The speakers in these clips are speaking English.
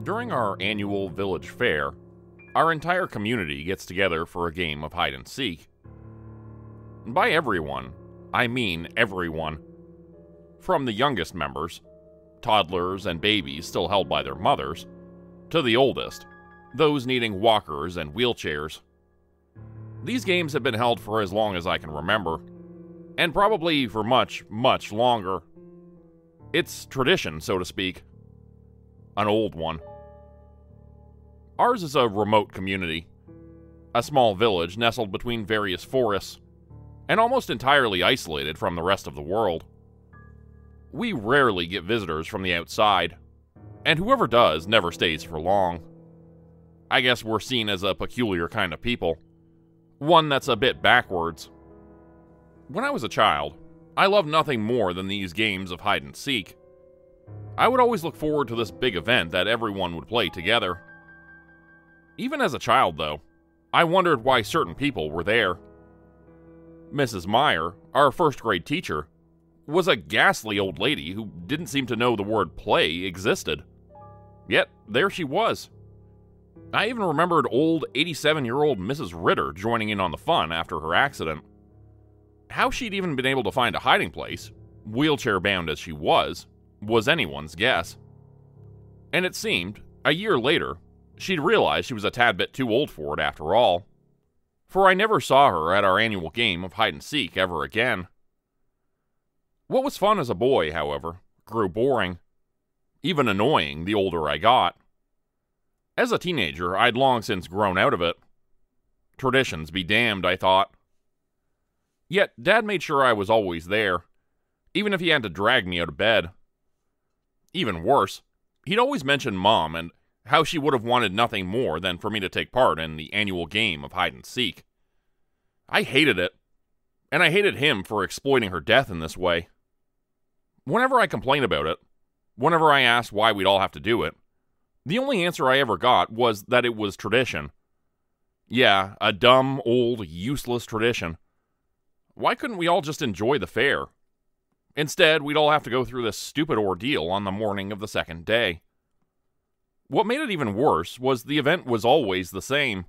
During our annual village fair, our entire community gets together for a game of hide and seek. By everyone, I mean everyone. From the youngest members, toddlers and babies still held by their mothers, to the oldest, those needing walkers and wheelchairs. These games have been held for as long as I can remember, and probably for much, much longer. It's tradition, so to speak. An old one. Ours is a remote community, a small village nestled between various forests, and almost entirely isolated from the rest of the world. We rarely get visitors from the outside, and whoever does never stays for long. I guess we're seen as a peculiar kind of people, one that's a bit backwards. When I was a child, I loved nothing more than these games of hide and seek. I would always look forward to this big event that everyone would play together. Even as a child, though, I wondered why certain people were there. Mrs. Meyer, our first grade teacher, was a ghastly old lady who didn't seem to know the word play existed. Yet, there she was. I even remembered old 87-year-old Mrs. Ritter joining in on the fun after her accident. How she'd even been able to find a hiding place, wheelchair-bound as she was anyone's guess. And it seemed, a year later, she'd realized she was a tad bit too old for it after all. For I never saw her at our annual game of hide and seek ever again. What was fun as a boy, however, grew boring. Even annoying the older I got. As a teenager, I'd long since grown out of it. Traditions be damned, I thought. Yet, Dad made sure I was always there, even if he had to drag me out of bed. Even worse, he'd always mention Mom and how she would have wanted nothing more than for me to take part in the annual game of hide and seek. I hated it, and I hated him for exploiting her death in this way. Whenever I complained about it, whenever I asked why we'd all have to do it, the only answer I ever got was that it was tradition. Yeah, a dumb, old, useless tradition. Why couldn't we all just enjoy the fair? Instead, we'd all have to go through this stupid ordeal on the morning of the second day. What made it even worse was the event was always the same.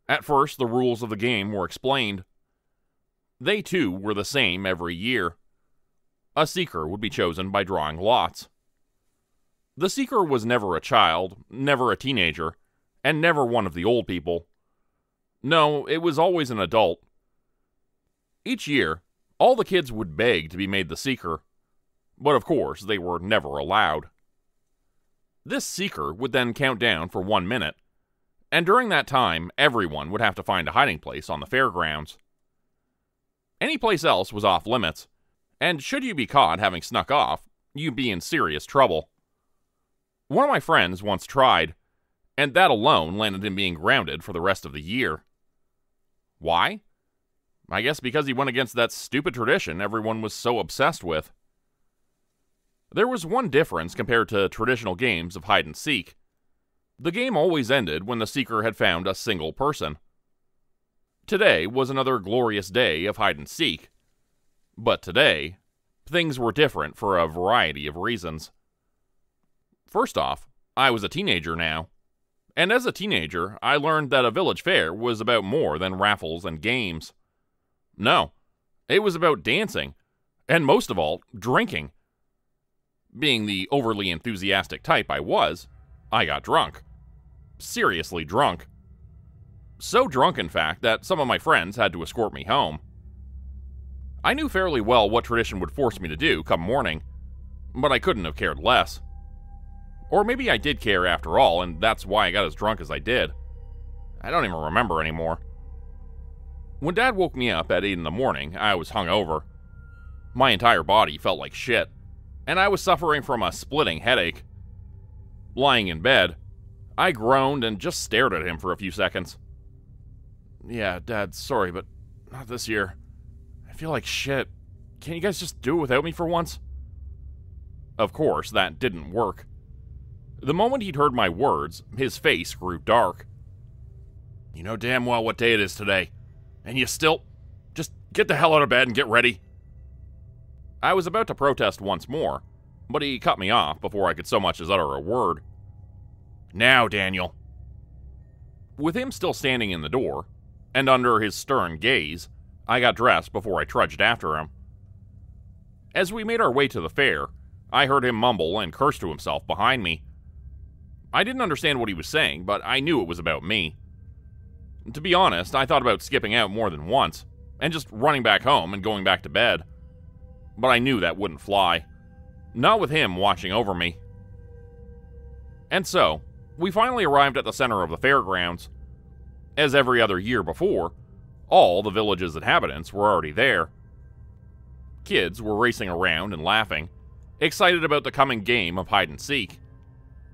At first, the rules of the game were explained. They, too, were the same every year. A seeker would be chosen by drawing lots. The seeker was never a child, never a teenager, and never one of the old people. No, it was always an adult. Each year, all the kids would beg to be made the seeker, but of course they were never allowed. This seeker would then count down for 1 minute, and during that time, everyone would have to find a hiding place on the fairgrounds. Any place else was off limits, and should you be caught having snuck off, you'd be in serious trouble. One of my friends once tried, and that alone landed him being grounded for the rest of the year. Why? I guess because he went against that stupid tradition everyone was so obsessed with. There was one difference compared to traditional games of hide and seek. The game always ended when the seeker had found a single person. Today was another glorious day of hide and seek. But today, things were different for a variety of reasons. First off, I was a teenager now. And as a teenager, I learned that a village fair was about more than raffles and games. No, it was about dancing, and most of all, drinking. Being the overly enthusiastic type I was, I got drunk. Seriously drunk. So drunk, in fact, that some of my friends had to escort me home. I knew fairly well what tradition would force me to do come morning, but I couldn't have cared less. Or maybe I did care after all, and that's why I got as drunk as I did. I don't even remember anymore. When Dad woke me up at 8 in the morning, I was hungover. My entire body felt like shit, and I was suffering from a splitting headache. Lying in bed, I groaned and just stared at him for a few seconds. Yeah, Dad, sorry, but not this year. I feel like shit. Can't you guys just do it without me for once? Of course, that didn't work. The moment he'd heard my words, his face grew dark. You know damn well what day it is today. And you still... Just get the hell out of bed and get ready. I was about to protest once more, but he cut me off before I could so much as utter a word. Now, Daniel." With him still standing in the door, and under his stern gaze, I got dressed before I trudged after him. As we made our way to the fair, I heard him mumble and curse to himself behind me. I didn't understand what he was saying, but I knew it was about me. To be honest, I thought about skipping out more than once, and just running back home and going back to bed. But I knew that wouldn't fly. Not with him watching over me. And so, we finally arrived at the center of the fairgrounds. As every other year before, all the village's inhabitants were already there. Kids were racing around and laughing, excited about the coming game of hide-and-seek.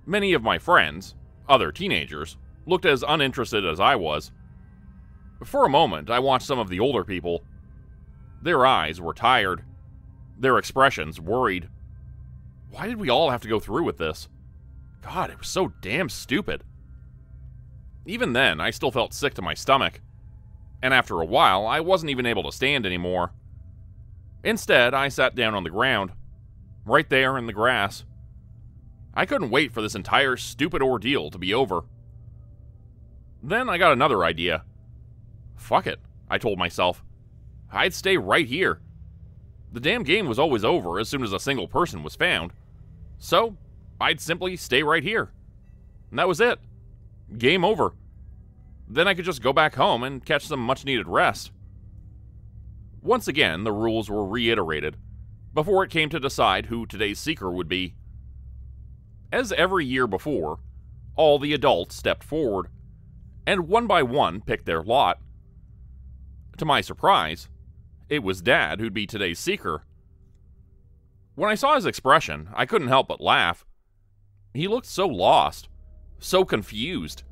Many of my friends, other teenagers, looked as uninterested as I was. For a moment, I watched some of the older people. Their eyes were tired. Their expressions worried. Why did we all have to go through with this? God, it was so damn stupid. Even then, I still felt sick to my stomach. And after a while, I wasn't even able to stand anymore. Instead, I sat down on the ground, right there in the grass. I couldn't wait for this entire stupid ordeal to be over. Then I got another idea. Fuck it, I told myself. I'd stay right here. The damn game was always over as soon as a single person was found. So, I'd simply stay right here. And that was it. Game over. Then I could just go back home and catch some much-needed rest. Once again, the rules were reiterated, before it came to decide who today's seeker would be. As every year before, all the adults stepped forward, and one by one picked their lot. To my surprise, it was Dad who'd be today's seeker. When I saw his expression, I couldn't help but laugh. He looked so lost, so confused,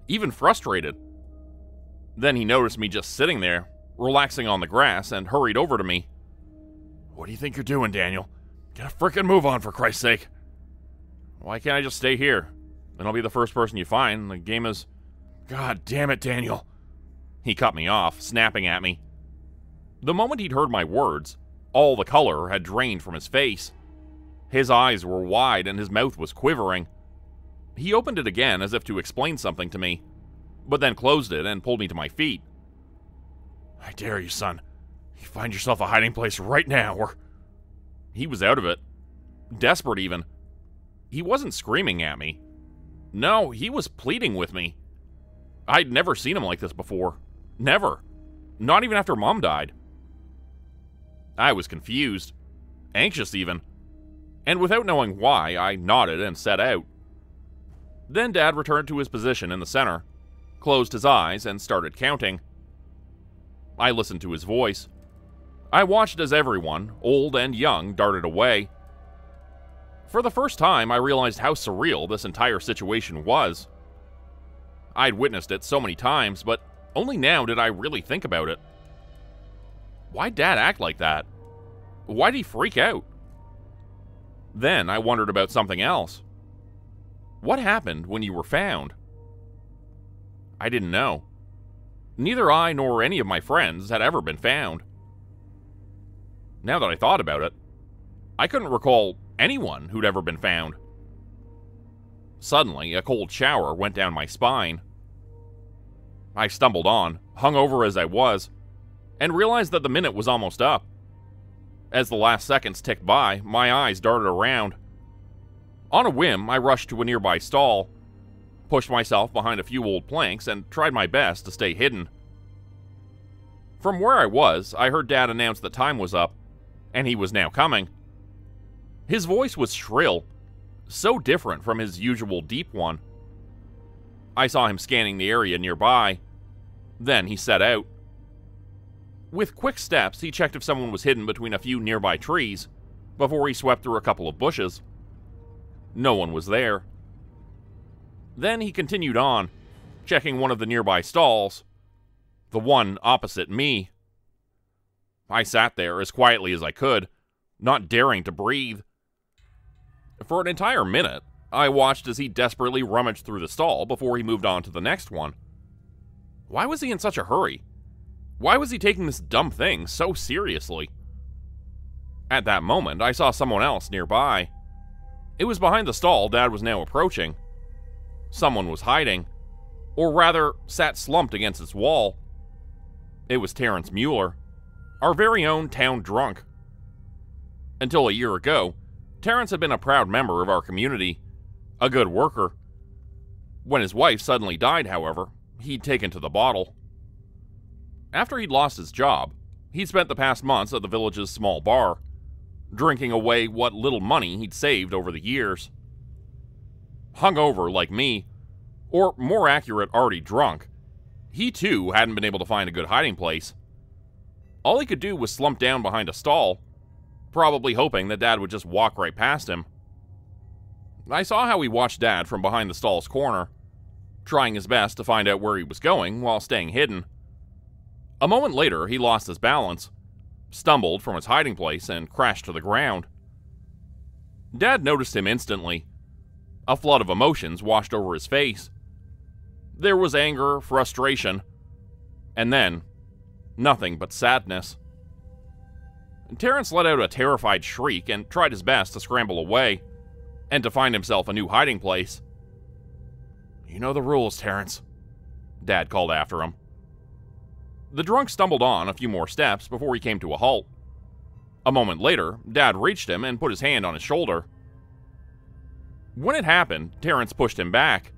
even frustrated. Then he noticed me just sitting there, relaxing on the grass, and hurried over to me. "What do you think you're doing, Daniel? Get a frickin' move on, for Christ's sake." "Why can't I just stay here? Then I'll be the first person you find. The game is..." "God damn it, Daniel." He cut me off, snapping at me. The moment he'd heard my words, all the color had drained from his face. His eyes were wide and his mouth was quivering. He opened it again as if to explain something to me, but then closed it and pulled me to my feet. "I dare you, son. You find yourself a hiding place right now, or..." He was out of it. Desperate, even. He wasn't screaming at me. No, he was pleading with me. I'd never seen him like this before. Never. Not even after Mom died. I was confused. Anxious, even. And without knowing why, I nodded and set out. Then Dad returned to his position in the center, closed his eyes, and started counting. I listened to his voice. I watched as everyone, old and young, darted away. For the first time, I realized how surreal this entire situation was. I'd witnessed it so many times, but only now did I really think about it. Why'd Dad act like that? Why'd he freak out? Then I wondered about something else. What happened when you were found? I didn't know. Neither I nor any of my friends had ever been found. Now that I thought about it, I couldn't recall anyone who'd ever been found. Suddenly, a cold shower went down my spine. I stumbled on, hungover as I was, and realized that the minute was almost up. As the last seconds ticked by, my eyes darted around. On a whim, I rushed to a nearby stall, pushed myself behind a few old planks, and tried my best to stay hidden. From where I was, I heard Dad announce that time was up, and he was now coming. His voice was shrill, so different from his usual deep one. I saw him scanning the area nearby. Then he set out. With quick steps, he checked if someone was hidden between a few nearby trees, before he swept through a couple of bushes. No one was there. Then he continued on, checking one of the nearby stalls, the one opposite me. I sat there as quietly as I could, not daring to breathe. For an entire minute, I watched as he desperately rummaged through the stall before he moved on to the next one. Why was he in such a hurry? Why was he taking this dumb thing so seriously? At that moment, I saw someone else nearby. It was behind the stall Dad was now approaching. Someone was hiding, or rather, sat slumped against its wall. It was Terrence Mueller, our very own town drunk. Until a year ago, Terrence had been a proud member of our community, a good worker. When his wife suddenly died, however, he'd taken to the bottle. After he'd lost his job, he'd spent the past months at the village's small bar, drinking away what little money he'd saved over the years. Hungover like me, or more accurate, already drunk, he too hadn't been able to find a good hiding place. All he could do was slump down behind a stall, probably hoping that Dad would just walk right past him. I saw how he watched Dad from behind the stall's corner, trying his best to find out where he was going while staying hidden. A moment later, he lost his balance, stumbled from his hiding place, and crashed to the ground. Dad noticed him instantly. A flood of emotions washed over his face. There was anger, frustration, and then nothing but sadness. Terrence let out a terrified shriek and tried his best to scramble away, and to find himself a new hiding place. "You know the rules, Terrence," Dad called after him. The drunk stumbled on a few more steps before he came to a halt. A moment later, Dad reached him and put his hand on his shoulder. When it happened, Terrence pushed him back,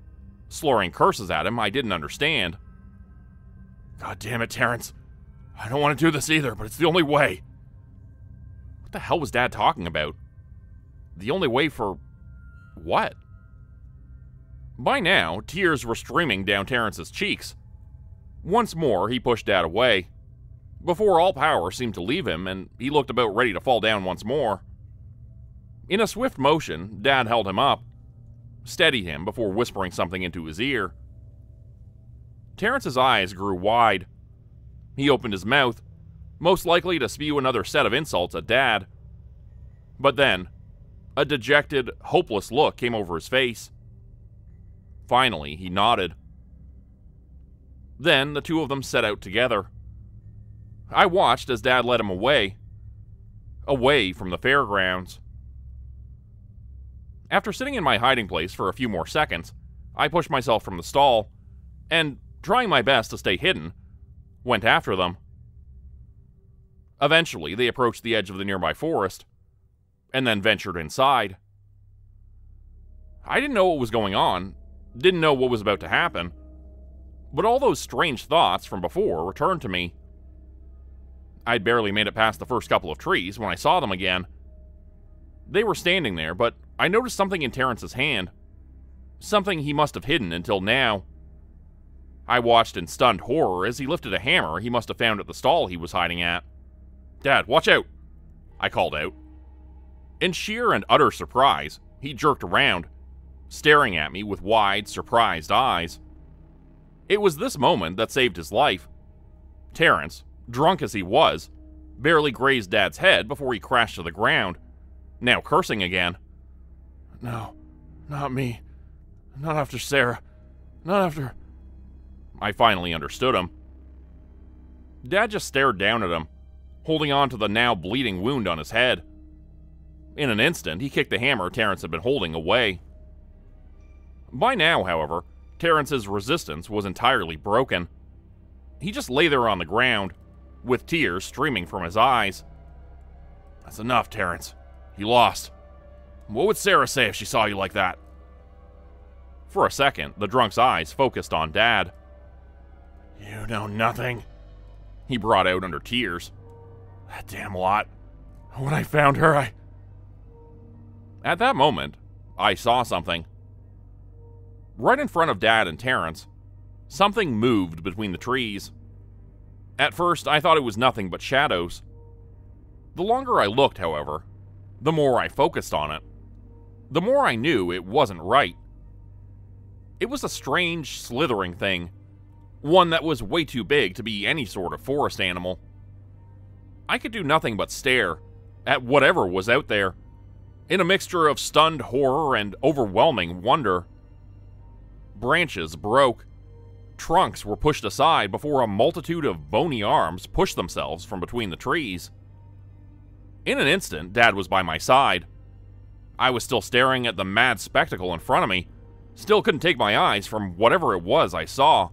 slurring curses at him I didn't understand. "God damn it, Terrence. I don't want to do this either, but it's the only way." What the hell was Dad talking about? The only way for what? By now, tears were streaming down Terrence's cheeks. Once more, he pushed Dad away, before all power seemed to leave him and he looked about ready to fall down once more. In a swift motion, Dad held him up, steadied him before whispering something into his ear. Terrence's eyes grew wide. He opened his mouth, most likely to spew another set of insults at Dad. But then, a dejected, hopeless look came over his face. Finally, he nodded. Then the two of them set out together. I watched as Dad led him away from the fairgrounds. After sitting in my hiding place for a few more seconds, I pushed myself from the stall, and, trying my best to stay hidden, went after them. Eventually, they approached the edge of the nearby forest, and then ventured inside. I didn't know what was going on, didn't know what was about to happen, but all those strange thoughts from before returned to me. I'd barely made it past the first couple of trees when I saw them again. They were standing there, but I noticed something in Terrence's hand. Something he must have hidden until now. I watched in stunned horror as he lifted a hammer he must have found at the stall he was hiding at. "Dad, watch out!" I called out. In sheer and utter surprise, he jerked around, staring at me with wide, surprised eyes. It was this moment that saved his life. Terrence, drunk as he was, barely grazed Dad's head before he crashed to the ground, now cursing again. "No, not me. Not after Sarah. Not after..." I finally understood him. Dad just stared down at him, holding on to the now bleeding wound on his head. In an instant, he kicked the hammer Terrence had been holding away. By now, however, Terrence's resistance was entirely broken. He just lay there on the ground, with tears streaming from his eyes. "That's enough, Terrence. You lost. What would Sarah say if she saw you like that?" For a second, the drunk's eyes focused on Dad. "You know nothing," he brought out under tears. "That damn lot. When I found her, At that moment, I saw something. Right in front of Dad and Terrence, something moved between the trees. At first, I thought it was nothing but shadows. The longer I looked, however, the more I focused on it, the more I knew it wasn't right. It was a strange, slithering thing, one that was way too big to be any sort of forest animal. I could do nothing but stare at whatever was out there, in a mixture of stunned horror and overwhelming wonder. Branches broke. Trunks were pushed aside before a multitude of bony arms pushed themselves from between the trees. In an instant, Dad was by my side. I was still staring at the mad spectacle in front of me, Still couldn't take my eyes from whatever it was I saw.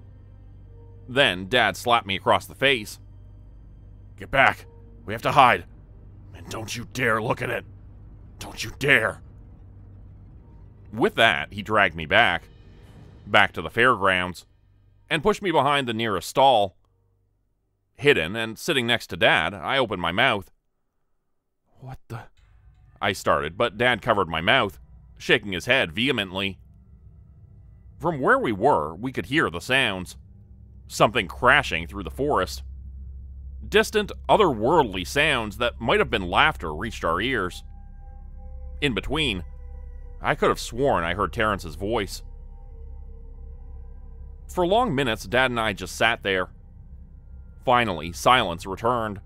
Then Dad slapped me across the face. "Get back. We have to hide. And don't you dare look at it. Don't you dare." With that, he dragged me back to the fairgrounds, and pushed me behind the nearest stall. Hidden and sitting next to Dad, I opened my mouth. "What the—" I started, but Dad covered my mouth, shaking his head vehemently. From where we were, we could hear the sounds. Something crashing through the forest. Distant, otherworldly sounds that might have been laughter reached our ears. In between, I could have sworn I heard Terrence's voice. For long minutes, Dad and I just sat there. Finally, silence returned.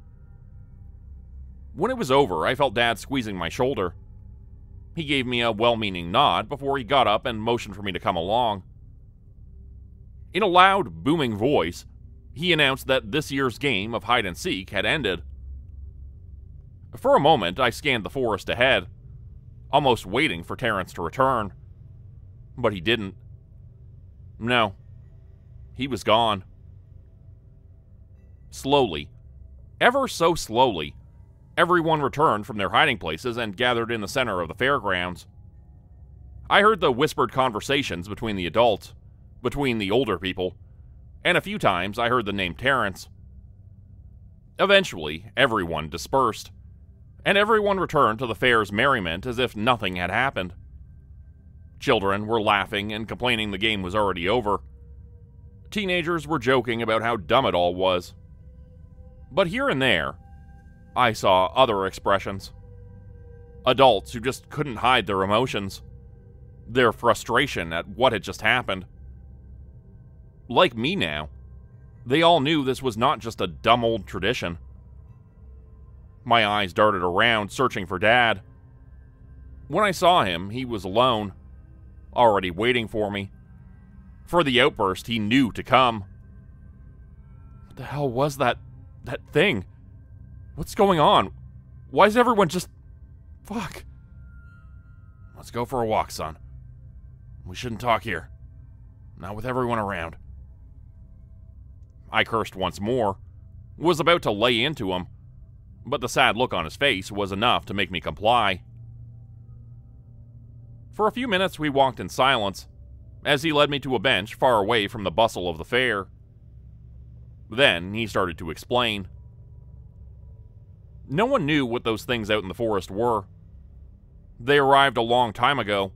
When it was over, I felt Dad squeezing my shoulder. He gave me a well-meaning nod before he got up and motioned for me to come along. In a loud, booming voice, he announced that this year's game of hide-and-seek had ended. For a moment, I scanned the forest ahead, almost waiting for Terrence to return. But he didn't. No. He was gone. Slowly, ever so slowly, everyone returned from their hiding places and gathered in the center of the fairgrounds. I heard the whispered conversations between the adults, between the older people, and a few times I heard the name Terrence. Eventually, everyone dispersed, and everyone returned to the fair's merriment as if nothing had happened. Children were laughing and complaining the game was already over. Teenagers were joking about how dumb it all was. But here and there, I saw other expressions. Adults who just couldn't hide their emotions, their frustration at what had just happened. Like me now, they all knew this was not just a dumb old tradition. My eyes darted around, searching for Dad. When I saw him, he was alone, already waiting for me, for the outburst he knew to come. What the hell was that thing? What's going on? Why is everyone just... Fuck. Let's go for a walk, son. We shouldn't talk here. Not with everyone around. I cursed once more, was about to lay into him, but the sad look on his face was enough to make me comply. For a few minutes we walked in silence, as he led me to a bench far away from the bustle of the fair. Then he started to explain. No one knew what those things out in the forest were. They arrived a long time ago,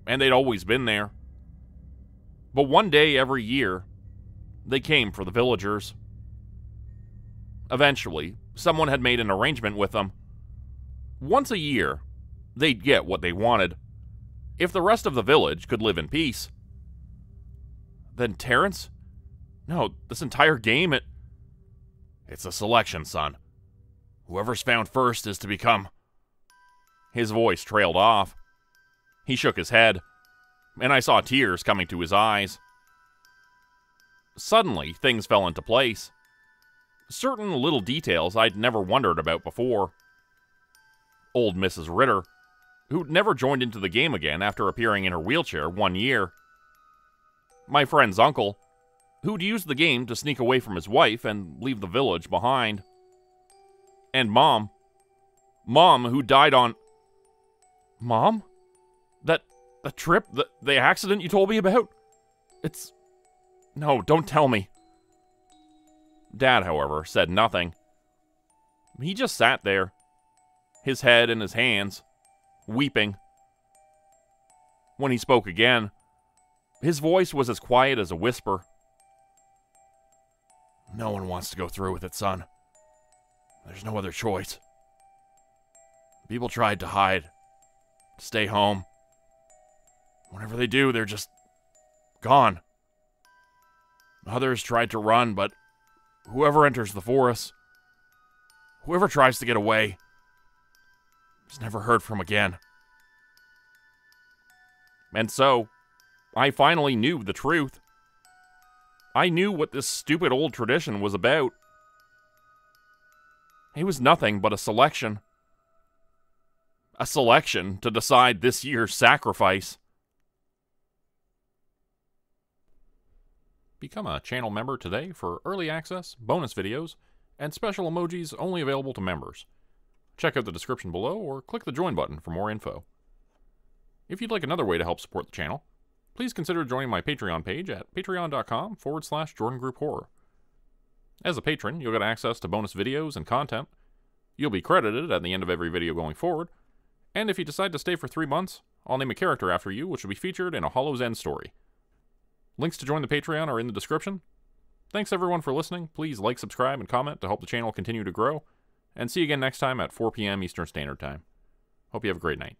and they'd always been there. But one day every year, they came for the villagers. Eventually, someone had made an arrangement with them. Once a year, they'd get what they wanted, if the rest of the village could live in peace. Then Terrence? No, this entire game, it's a selection, son. Whoever's found first is to become... His voice trailed off. He shook his head, and I saw tears coming to his eyes. Suddenly, things fell into place. Certain little details I'd never wondered about before. Old Mrs. Ritter, who'd never joined into the game again after appearing in her wheelchair one year. My friend's uncle, who'd used the game to sneak away from his wife and leave the village behind. And Mom. Mom, who died on... Mom? The trip? The accident you told me about? It's... No, don't tell me. Dad, however, said nothing. He just sat there, his head in his hands, weeping. When he spoke again, his voice was as quiet as a whisper. No one wants to go through with it, son. There's no other choice. People tried to hide, to stay home. Whenever they do, they're just gone. Others tried to run, but whoever enters the forest, whoever tries to get away, is never heard from again. And so, I finally knew the truth. I knew what this stupid old tradition was about. It was nothing but a selection. A selection to decide this year's sacrifice. Become a channel member today for early access, bonus videos, and special emojis only available to members. Check out the description below or click the join button for more info. If you'd like another way to help support the channel, please consider joining my Patreon page at patreon.com/JordanGroupHorror. As a patron, you'll get access to bonus videos and content. You'll be credited at the end of every video going forward, and if you decide to stay for 3 months, I'll name a character after you, which will be featured in a Hollow's End story. Links to join the Patreon are in the description. Thanks everyone for listening. Please like, subscribe, and comment to help the channel continue to grow. And see you again next time at 4 p.m. Eastern Standard Time. Hope you have a great night.